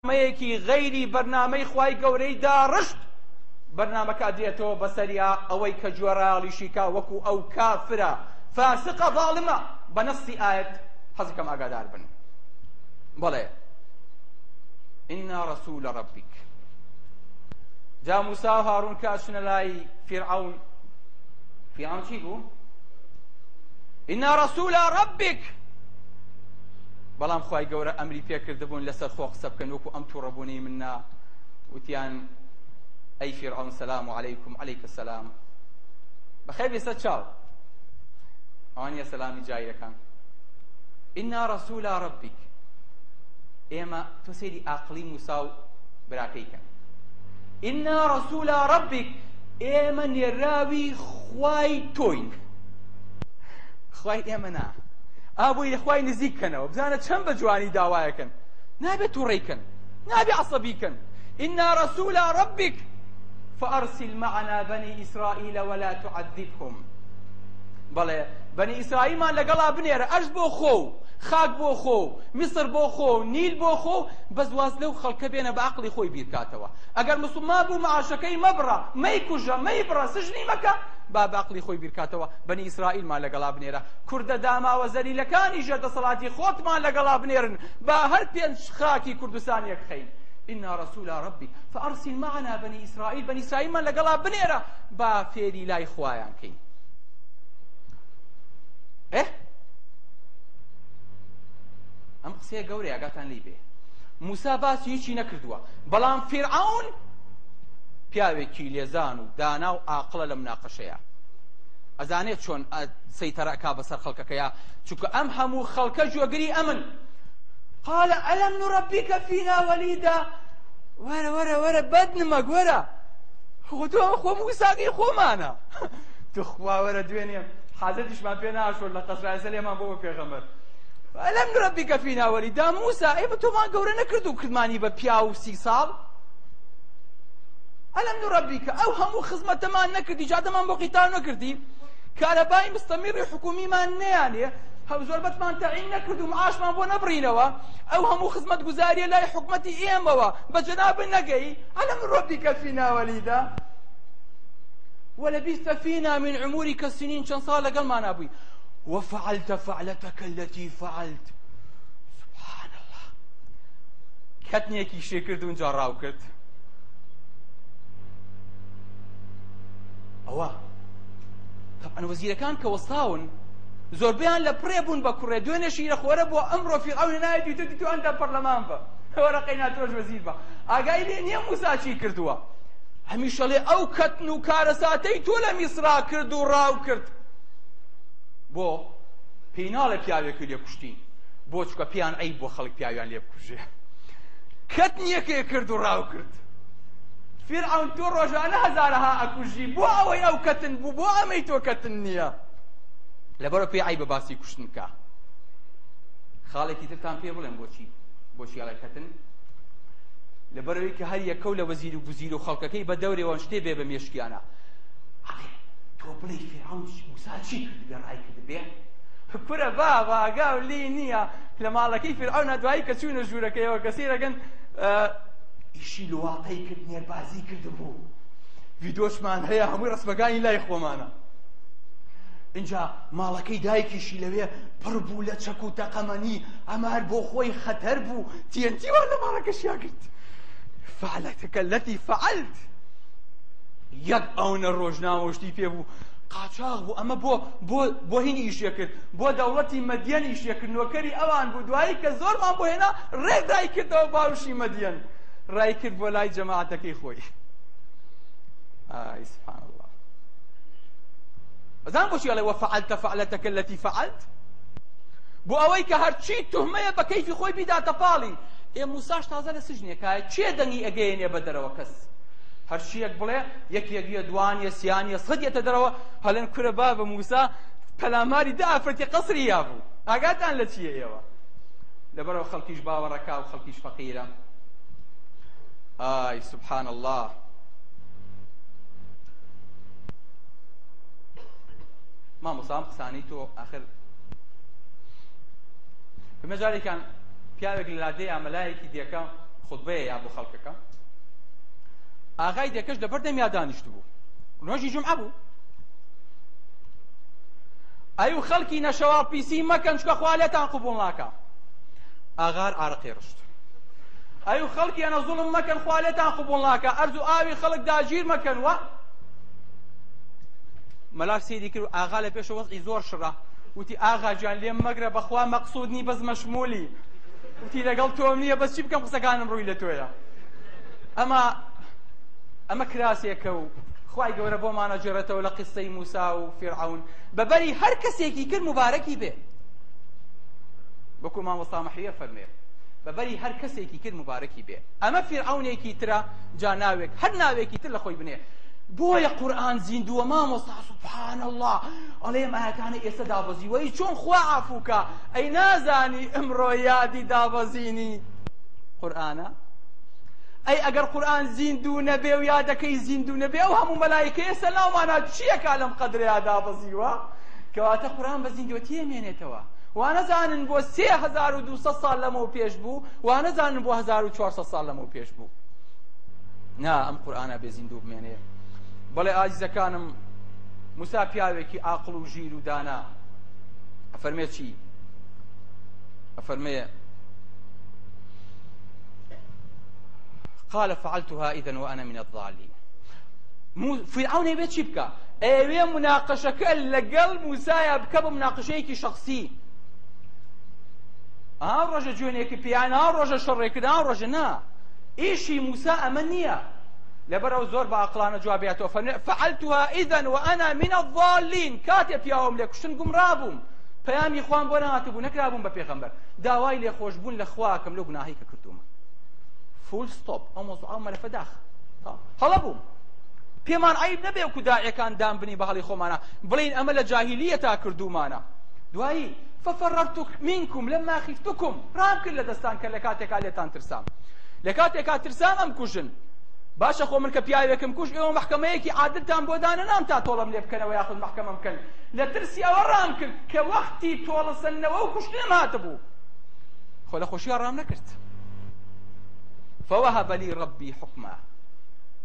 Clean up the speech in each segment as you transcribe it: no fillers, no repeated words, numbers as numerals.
برنامەیەکی غەیری بەرنامەی خوای گەورەی داڕشت بەرنامەکە دێتەوە بەسەریا ئەوەی کە جوێڕاڵیشی کا وەکو ئەو کافرە فاسقە ظالمە بە نەسی ئایەت حەزەکەم ئاگادار بن. بەڵێ ئینا ڕەسوولە ڕەبیک. جا موسا و هاڕون کە ئەچنە لای فیرعەون. فیرعەون چی بوو؟ ئینا ڕەسوولە ڕەبیک. بەڵام خوای گەورە ئەمری پێکردبوون لەسەر خۆ قسە بکەن وەکو ئەم تووڕەبوونی مننا. وتیان ئەی فیرعەون سەلام عەلەیکم. عەلەیکە سەلام. بەخێر بێسە چاو. ئەوانیە سەلامی جایرەکان. ئینا ڕەسوولە ڕەبیک. ئێمە تۆ سەیری ئاقڵی موسا و براکەی کەن. ئینا ڕەسوولە ڕەبیک. ئێمە نێراوی خوای تۆین. خوای ئێمە نا. ئابووی لەخوای نزیک کەنەوە بزانە چەند بە جوانی داوایەکەن. نابێت تووڕێیکەن، نابێت عەسەبیکەن. ئینا ڕەسوولە ڕەبیک فەئەرسیل مەعەنا بەنی ئیسرائیل وەلا تُعەذِبهُم. بەڵێ بەنی ئیسرائیلمان لەگەڵا بنێرە، ئەش بۆ خۆ و خاک بۆ خۆ و میسر بۆ خۆ و نیل بۆ خۆ، بەزواز لەو خەڵکە بێنە بە عەقڵی خۆی بیرکاتەوە. ئەگەر موسڵمان بوو مەعاشەکەی مەبڕە، مەیکوژە، مەیبڕە، سژنی مەکە، با بە عەقڵی خۆی بیرکاتەوە. بەنی ئیسرائیلمان لەگەڵا بنێرە. کوردە داماوە زەلیلەکانیشە دەسەڵاتی خۆتمان لەگەڵا بنێرن، با هەر پێنج خاکی کوردستان یەک خەین. ئینا ڕەسوولە ڕەبیک فەئەرسیل مەعەنا بەنی ئیسرائیل. بەنی ئیسرائیلمان لەگەڵا بنێرە با فێری لای خوایان کەین. ئەم قسەیە گەورەیە ئاگاتان لێی بێ. موسا باسی هیچی نەکردووە، بەڵام فیرعەون پیاوێکی لێزان و دانا و عاقڵە لە مناقەشەیە. ئەزانێت چۆن سەیتەرە ئەکا بەسەر خەڵکەکەیە، چونکە ئەم هەموو خەڵکە گوێگری ئەمن. قال ئەلەم نوڕەبیکە فینا وەلیدا. وەرە وەرە وەرە بەدنمە گوەرە، خۆ خۆ موساقی خۆمانە. توخوا وەرە دوێنێ حاجەتیشمان پێ ناشۆر لە قەسرایسە لێمان بۆ پێغەمبەر. ئەلەم نوڕەبیکە فینا وەلیدا. موسا ئێمە تۆمان گەورە نەکرد و کردمانی بە پیا و 30 ساڵ؟ ئەلەم نوڕەبیکە ئەو هەموو خزمەتەمان نەکردی، جادەمان بۆ قیتال نەکردی، کارەبای مستەمیری حکومیمان نەیانێ، زۆربەتمان تەعین نەکرد و معاشمان بۆ نەبڕینەوە، ئەو هەموو خزمەت گوزاریە لای حکومەتی ئێمەوە بە جەنابن نەگەی. ئەلەم نوڕەبیکە فینا وەلیدا وەلەبیثتە فینا من عموریکە سنین. چەند ساڵ لەگەڵمان نابووی. وفعلت فعلتك التي فعلت. سبحان الله. کەتنێکی شێ کرد و اینجا ڕاو کرد. ئەوە طبعا وەزیرەکان کە وەستاون زۆربەیان لە پڕێ بوون بە کوڕێ. دوێنێ شیرە خۆرە بۆ ئەمڕۆ فیرعەون نایەتی تو ئەندا پەرلەمان بە وەرەقەی ناتۆش وەزیر بە. ئاگای لێ نییە موسا چی کردووە. هەمیشەڵێ ئەو کەتن و کارەساتەی تۆ لە میسرا کرد و ڕاو کرد. بۆ پێی ناڵێ پیاوێکی لێ کوشتی، بۆ چکە پیان عەیب بۆ خەڵک پیاویان لێ بکوژێ. کەتنیەکێ کرد و ڕاو کرد. فیرعەون تۆ ڕۆژانە هەزارەها ئەکوژی، بۆ ئەوەی ئەو کەتن بوو، بۆ ئەمەی تۆ کەتن نییە. لەبەرەوە پێی عەیبە باسی کوشتن بکە. خاڵێکی ترتان پێ بڵێم بۆچی ئەڵێ کەتن؟ لەبەرەوەی کە هەر یەکەو لە وەزیر و گوزیر و خەڵکەکەی بە دەورێەوە شتێ بێ بە مێشکیانە. تۆ بڵێ فیرعەون موسا چی کرد بێ ڕای کرد بێ؟ کورە با ئاگا و لی نییە. لە ماڵەکەی فیرعەونە دوایی کە چوونە ژوورەکەیەوە کەسی ڕەگەن ئیشی لواڵتەی کرد، نێربازی کردبوو. ڤیدۆشمان هەیە هەمووی ڕسمەکانی لای خۆمانە. اینجا ماڵەکەی دایکیشی لەوێ پڕ بوو لە چەک و تەقەمەنی، ئەمار بۆ خۆی خەتەر بوو، تێنتیوان لە ماڵەکەشیا کرد. فعلتك التي فعلت. یەک ئەوەنە ڕۆژنامە شتی پێ بوو، قاچاغ بوو. ئەمە بۆ هین ئیشیە کرد، بۆ دەوڵەتی مەدیەن ئیشیە کرد، نۆکەری ئەوان بوو. دوایی کە زۆرمان بۆ هێنا ڕێدای کردەوە باوشی مەدیەن، ڕای کرد بۆ لای جەماعەتەکەی خۆی. ئای سبحان الله. ئەزان بۆچی ئەڵێ وەفعلتە فعلتەکە الەتی فعلت؟ بۆ ئەوەی کە هەرچی توهمەیە بە کەیفی خۆی بیداتە پاڵی. موساش تازە لە سژنێکایە، چێ دەنگی ئەگەیەنێ بە دەرەوە کەس؟ هەرچیەک بڵێ یەکیە دوانیە سیانیە سەدیەتە دەرەوە. هەڵێن کورە با بە موسا پەلاماری دافرەتی قەسری یابوو. ئاگاتان لە چیە ئێوە؟ لەبەرەوە خەڵکیش باوەڕەکا و خەڵکیش فەقیرە. ئای سبحان الله. مامۆسام قسانی تۆ ئاخر بمەجارێکان پیاوێک لە لادەی ئامەلایەکی دیەکە خودبەیە یا بۆ خەڵکەکە ئاغای دێکەش لەبەر دەمیا دانیشت بوو نۆژی جومعە بوو ئەی خەڵکی نەشەوا پیسی مەکەن چکە خوا لێتان قبوڵ ناکا ئاغار ئارەقی ڕشت ئەی خەڵکی ئەنە زوڵم مەکەن خوا لێتان قبوڵ ناکا ئەرز و ئاوی خەڵک داگیر مەکەن وە مەلاک سەیدی کرد و ئاغا لە پێشە وەزعی زۆر شڕە وتی ئاغا گیان لێم مەگرە بەخوا مەقسوودنی بەس مەشمولی وتی لەگەڵ تۆم نییە بەس چی بکەم قسەکانم ڕووی لە تۆیە ئەمە کراسێکە و خوای گەورە بۆمانە جێڕێتەوە لە قسەی موسا و فیرعون بەبەری هەر کەسێکی کرد مبارەکی بێ وەکو مامۆستا مەحیە فەرمێ بەبەری هەر کەسێکی کرد مبارەکی بێ ئەمە فیرعونێکی ترە جا ناوێک هەر ناوێکی تر لە خۆی بنێ بۆیە قورئان زیندووە مامۆستا سوبحان الله ئەڵێم ئاەکانە ئێستا دابەزیوەی چۆن خوا عەفووکە ئەی نازانی ئەمڕۆ یادی دابەزینی قورئانە ئەی ئەگەر قورئان زیندوو نەبێ و یادەکەی زیندوو نەبێ ئەو هەموو مەلایکە ئێستا ناومانە چییەکە لەم قەدرەیە دابەزیوە کەواتە قورئان بە زیندوەتی ئەمێنێتەوە وانەزانن بۆ 3200 ساڵ لەمەوە پێش بوو وانەزانن بۆ 1400 ساڵ لەمەوە پێش بوو نا ئەم قورئانە بێ زیندوو بمێنێ بەڵێ ئازیزەکانم موسا پیاوێکی عاقڵ و ژیر و دانا ئەفەرمێ چی ئەفەرمێ قال فعلتها إذا وأنا من الضالين فرعون يبي چی بکە ئەوێ مناقەشەکە لەگەڵ موسایە بکە بە مناقەشەیەکی شەخسی ڕۆژە جوێنێکی پیان ڕۆژە شەڕێکردن ڕۆژە نا ئیشی موسا ئەمە نییە لەبەرەوە زۆر بە عەقڵانە جوابێتەوە فەرمێ فعلتها إذا وأنا من الضالين کاتێ پیاوەم لێ کوشتن گومڕابووم پەیامی خوان بۆ نهاتبوو نەکرابووم بە پێغەمبەر داوای لێخۆشبوون لە خواکەم لەو گوناهی کە کردوومە فول ستۆپ ئەو مۆزوعە مەلەفە داخە هەڵە بووم پێمان عیب نەبێ وەکو داعیەکان دام بنی بە هەڵی خۆمانە بڵین ئەمە لە جاهیلیەتا کردومانە دوایی ففررت منكم لما خفتكم ڕام کرد لە دەستان کە لە کاتێکا لێتان ترسام لە کاتێکا ترسام ئەم کوژن باشە خۆ من کە پیاوێکم کوژ ئێوە محکەمەیەکی عادلتان بۆ دانەنام تا تۆڵەم لێ بکەنەوە یاخود محکەمە بکەن لە ترسی ئەوە ڕام کرد کە وەختی تۆڵەسەنەوە و کوشتنم هاتبوو خۆ لە خۆشیە ڕام نەکرد فوهب لي ربي حكما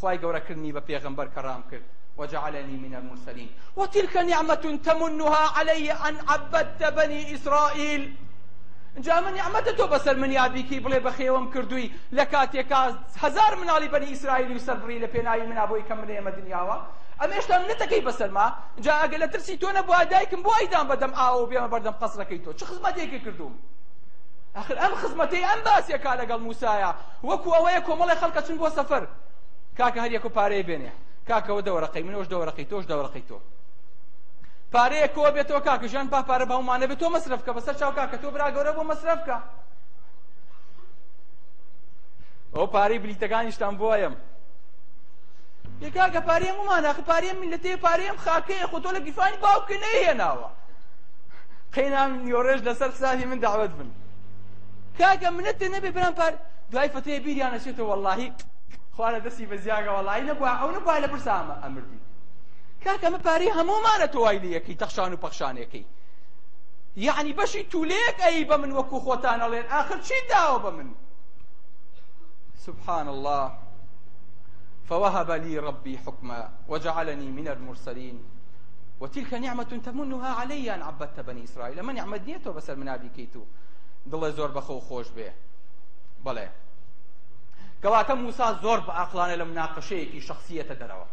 خواي گەورە کردنی بە پێغەمبەر کە ڕام کرد وجعلني من المرسلين وتلك نعمة تمنها علي أن عبدت بني إسرائيل جا من نعمەتە تۆ بەسەر من یاد بیکەی بڵێ بەخێوەم کردووی لە کاتێکا 1000 مناڵی بەنی ئیسرائیلی و سەربڕی لە پێناوی منا بۆی کە من ئێمە دنیاوە ئەمە هێشتا منەتەکەی بەسەرما جا ئەگە لە ترسی تۆ نەبووە دایکم بۆ ئەیدام بەدەم ئاوە بێمە بەردەم قەسرەکەی تۆ چ خزمەتێکی کردووم آخر ئەم خزمەتەی ئەم باسێکا لەگەڵ موسایە وەکو ئەوەیە کۆمەڵی خەڵکە چن بۆ سەفەر کاکە هەر یەک و پارەیە بێنێ کاکەوە دەوەرەقەی منەوەش دەوەرەقەی تۆش دەوەرەقەی تۆ پارەیە کۆ بێتەوە کاکە ژیان با پارە باومانە بێت تۆ مەسرف کە بەسەر چاو کاکە تۆ برا گەورە بۆ مەسرف کە ئەو پارەی بلیتەکانیشتان بۆیم یە کاکە پارەیەم ومانە ئەخ پارەیەم میلەتەیە پارەیەم خاکەیە خۆ تۆ لە گیفانی باوکە نەیهێناوە قەینام نیۆڕێژ لەسەر حسابی من داوەت بن کاکە منەتێ نەبێ برام پار دوای فەتەیە بیریان ئەچێتەوە وەڵڵاهی خوا لە دەستی بەزیاگە وەڵڵاهی نەبووە ئەو نەبووە لە برسا ئەمردی کاکە ئەمە پارەی هەموومانە تۆ وای لە یەکەی تەخشان و پەخشانێکەی یعنی بەشی توولەیەک ئەی بە من وەکو خۆتان ئەڵێن ئاخر چی داوە بە من سبحان الله فوهب لي ربي حكما وجعلني من المرسلين وتلك نعمة تمنها علي أن عبدت بني إسرائيل من نعمة نيتو بسر منابي كيتو دڵێ زۆر بەخۆ خۆش بێ بەڵێ کەواتە موسا زۆر بە عەقڵانە لە مناقەشەیەکی شەخسیەتە دەرەوە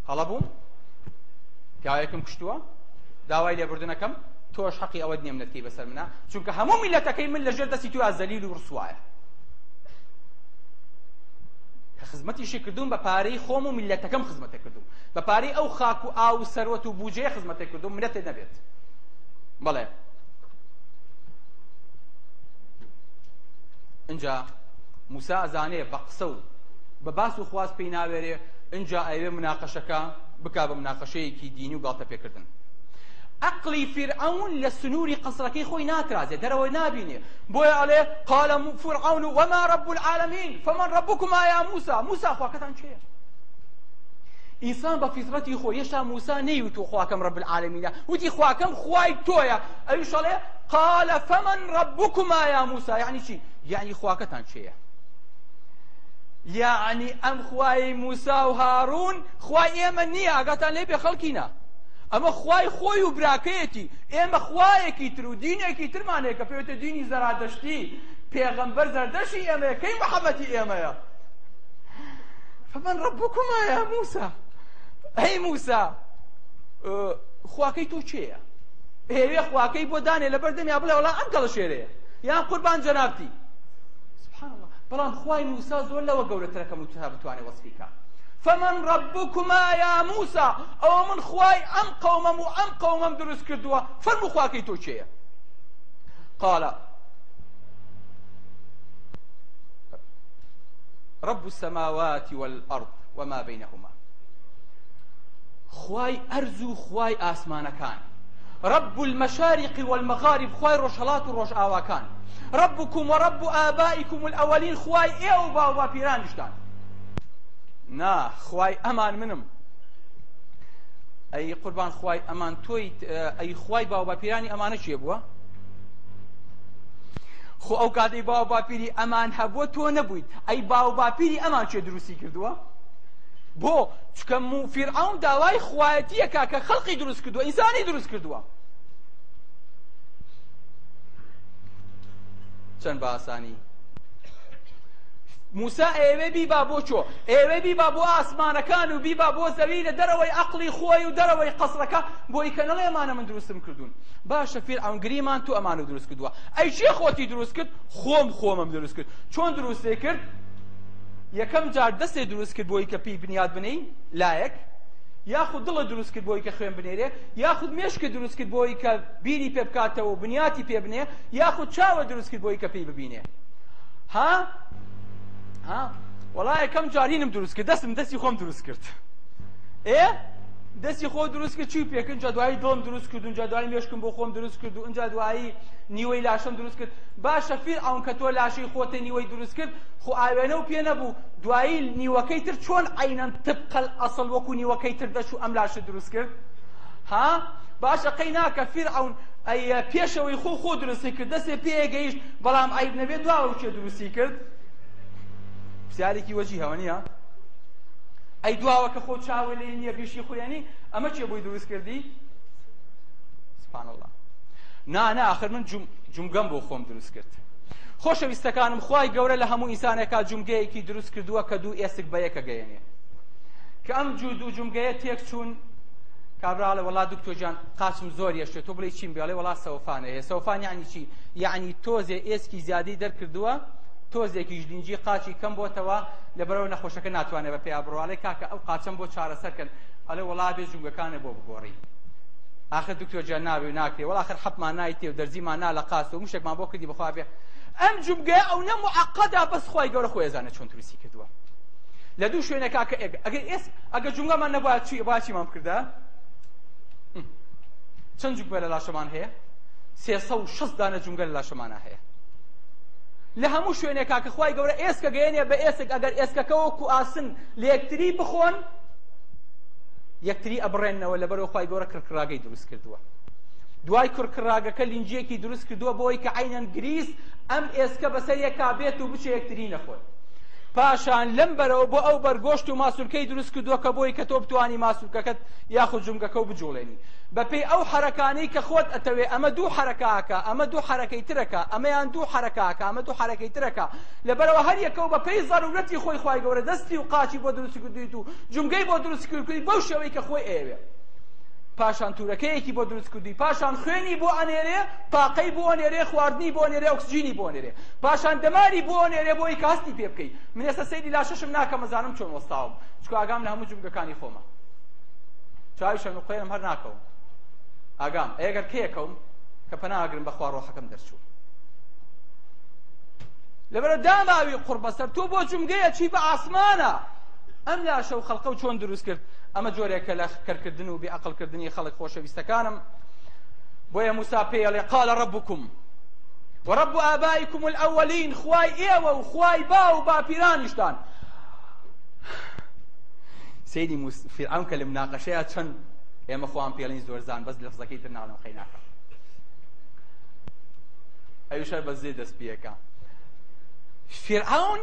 هەڵە بووم پیاوێکم کوشتووە داوای لێبوردنەکەم تۆش حەقی ئەوەت نییە منەتکەی بەسەر منە چونکە هەموو میلەتەکەی من لەژێر دەستی تویا زەلیل و ڕسوایە کە خزمەتیشی کردوم بە پارەی خۆم و میلەتەکەم خزمەتێ کردوم بە پارەی ئەو خاک و ئاو و سەروەت و بوجەیە خزمەتێ کردوم منەتێ نەبێت بەڵێ اینجا موسا ئەزانێ بە قسە و بە باس و خواست پێی ناوێرێ اینجا ئەوێ مناقەشەکە بکا بە مناقەشەیەکی دینی و گاڵتە پێکردن عقلی فرعون لە سنووری قەسرەکەی خۆی ناترازێ دەرەوەی نابینێ بۆیە ئەڵێ قال فرعون وما رب العالمين فمن ربكما يا موسى موسى خواکەتان چێیە ئینسان بە فیترەتی خۆی هێشتا موسا نەیوت و خواکەم رب العالمینە وتی خواکەم خوای تۆیە ئەویش ئەڵێ قال فمن ربكما يا موسى يعني چی يعني خواکەتان چێیە يعني ئەم خوای موسا و هارون خوای ئێمە نییە ئاگاتان لێ بێ خەڵکینە ئەمە خوای خۆی و براکەیەتی ئێمە خوایەکی تر و دینێکی ترمانەیە کە پێوتە دینی زەرادەشتی پێغەمبەر زەردەشی ئێمەیە کەی محەممەدی ئێمەیە فمن ربكما يا موسى ئەی موسا خواکەی تۆ چێیە ئێوێ خواکەی بۆ دانێ لە بەردەمیا بڵێ وەڵا ئەم گەڵە شێرەیە یان قوربان جەنابتی سبحان الله بەڵام خوای موسا زۆر لەوە گەورەترە کە موسا بتوانێ وەسفیکە فمن ربكما يا موسى ئەوە من خوای ئەم قەومەم و ئەم قەومەم دروست کردووە فەرموو خواکەی تۆ چێیە قال رب السماوات والأرض وما بينهما خواي أرزو خواي آسمانكان رب المشارق والمغارب خواي روشهلات وروش آواكان ربكم ورب آبائكم الأولين خواي إيو باو بابيران نشتان نا خواي أمان منم أي قربان خواي أمان تويت أي خواي باو بابيراني أمانة چي بوا خو ئەو کاتەی باو باپیری ئەمان هەبووە تۆ نەبوویت ئەی باو باپیری ئەمان چێ دروستی کردووە بۆ چکە فیرعەون داوای خوایەتیەکە کە خەڵقی دروست کردووە ئینسانی دروست کردووە چەند بە ئاسانی موسا ئێوێ بیبا بۆ چۆ ئێوێ بیبا بۆ ئاسمانەکان و بیبا بۆ زەوی لە دەرەوەی عەقڵی خۆی و دەرەوەی قەسرەکە بۆی کە نەڵێ ئەمانە من دروستم کردوون باشە فیرعەون گریمان تۆ ئەمانە دروست کردووە ئەی چێ خۆتی دروست کرد خۆمم دروست کرد چۆن دروستێ کرد یەکەم جار دەستێ دروست کرد بۆی کە پێی بنیاد بنێی لایەک یاخود دڵە دروست کرد بۆی کە خوێن بنێرێ یاخود مێشکە دروست کرد بۆی کە بیری پێ بکاتەوە و بنیاتی پێ بنێ یاخود چاوە دروست کرد بۆی کە پێی ببینێ ها وەڵا یەکەم جارینم دروست کرد دەستی خۆم دروست کرد دەستی خۆ دروست کرد چی پێکرد اینجا دوایی دڵم دروست کرد اینجا دوایی مێشکم بۆ خۆم دروست کرد و اینجا دوایی نیوەی لاشەم دروست کرد باشە فیرعەون کە تۆ لاشەی خۆتە نیوەی دروست کرد خۆ ئاوێنە و پێ نەبوو دوایی نیوەکەی تر چۆن عەینەن طبقە ئەسڵ وەکو نیوەکەی تر دەچوو ئەم لاشە دروست کرد باشە قەی ناکە فیرعەون ئەی پێشەوەی خۆ دروستی کرد دەستێ پێ گەیشت بەڵام عەیب نەبێت دواوە چێ دروستی کرد پرسیارێکی وەجی هەوە نییە ئەی دواوە کە خۆ چاوە لێ نییە بیشی خۆیانی ئەمە چێ بۆی دروست کردی سبحان الله نا ئاخر من جومگەم بۆ خۆم دروست کرد خۆشەویستەکانم خوای گەورە لە هەموو ئینسانێکا جومگەیەکی دروست کردووە کە دوو ئێسک بە یەکە گەیەنێ کە ئەم دوو جومگەیە تێک چوون کابراڵە وەڵا دکتۆر جان قاچم زۆر یەشێت تۆ بڵێ چیم بێڵێ وەڵا سەوفانە هەیە سەوفان یعنی چی یعنی تۆزێ ئێسکی زیادی دەرکردووە تۆزێکی ژدینجی قاچی کەم بۆتەوە لەبەرەوە نەخۆشەکە ناتوانێت بە پێیا بڕواڵێ کاکە ئەو قاچەم بۆ چارەسەرکەن ئەڵێ وەڵا بێ جومگەکانە بۆ بگۆڕی آخر دکتۆر جان ناوێ و ناکرێ وەڵا آخر حەپمان نایتێ و دەرزیمان نا لە قاس و مشتێکمان بۆ کردی بەخوا بێ ئەم جومگەیە ئەو نە موعەقەدا بەس خوای گەورە خۆی ئەزانێت چۆن دروستی کردووە لە دوو شوێنێکا کە ئەگەر جومگەمان نەبووە با چیمان بکردا چەند جومگە لە لاشەمان هەیە 360 دانە جومگە لە لاشەمانە هەیە لە هەموو شوێنێکا کە خوای گەورە ئێسکە گەیەنێ بە ئێسک ئەگەر ئێسکەکە وەکو ئاسن لە یەکتری بخۆن یەکتری ئەبڕێنەوە لەبەرەوە خوای گەورە کڕکڕاگەی دروست کردووە دوای کڕکڕاگەکە لینجیەکی دروست کردووە بۆی کە عەینەن گریس ئەم ئێسکە بەسەر یەکا بێت و بچێ یەکتری نەخۆن پاشان لەم بەرەوە بۆ ئەو بەرگۆشت و ماسوولکەی دروست کردووە کە بۆی کە تۆ بتوانی ماسوولکەکەت یاخود جومگەکە و بجوڵێنی بەپێی ئەو حەرەکانەی کە خۆت ئەتەوێ ئەمە دوو حەرەکاکە ئەمە دوو حەرەکەی ترەکە ئەمەیان دوو حەرەکاکە ئەمە دوو حەرەکەی ترەکە لەبەرەوە هەر یەکەو بەپێی ضرورەتی خۆی خوای گەورە دەستی و قاچی بۆ دروست کردویت و جومگەی بۆ دروست کردووی بەو شێوەی کە خۆی ئێوێ پاشان تورەکەیەکی بۆ دروست کردووی پاشان خوێنی بۆ ئەنێرێ تاقەی بۆ ئەنێرێ خواردنی بۆ ئەنێرێ ئۆکسجینی بۆ ئەنێرێ پاشان دەماری بۆ ئەنێرێ بۆی کە هەستی پێ بکەی من ئێستا سەیری لاشەشم ناکەم مەزانم چۆن وەستاوم چکە ئاگام لە هەموو جومگەکانی خۆمە چاوی شەم و قوێنم هەر ناکەوم ئاگام ئەگەر کێکەوم کە پەناگرم بەخوا ڕۆحەکەم دەرچوو لەبەرە داماوی قوربەسەر تۆ بۆ جومگەیە چی بە ئاسمانە ئەم لاشە و خەڵقە و چۆن دروست کرد ئەمە جۆرێکە لە کەرکردن و بێعەقڵکردنی خەڵک خۆشەویستەکانم بۆیە موسا پێیەڵێ قال ربكم ورب آبائكم الأولين خوای ئێوە و خوای با و باپیرانیشتان سەیری فیرعەون کە لە مناقەشەیە چەند ئێمە خۆیان پێڵین زۆر زان بەس لەفزەکەی تر ناڵم خەی ناکەم ئەویشە بەزێ دەست پێەکە فیرعەون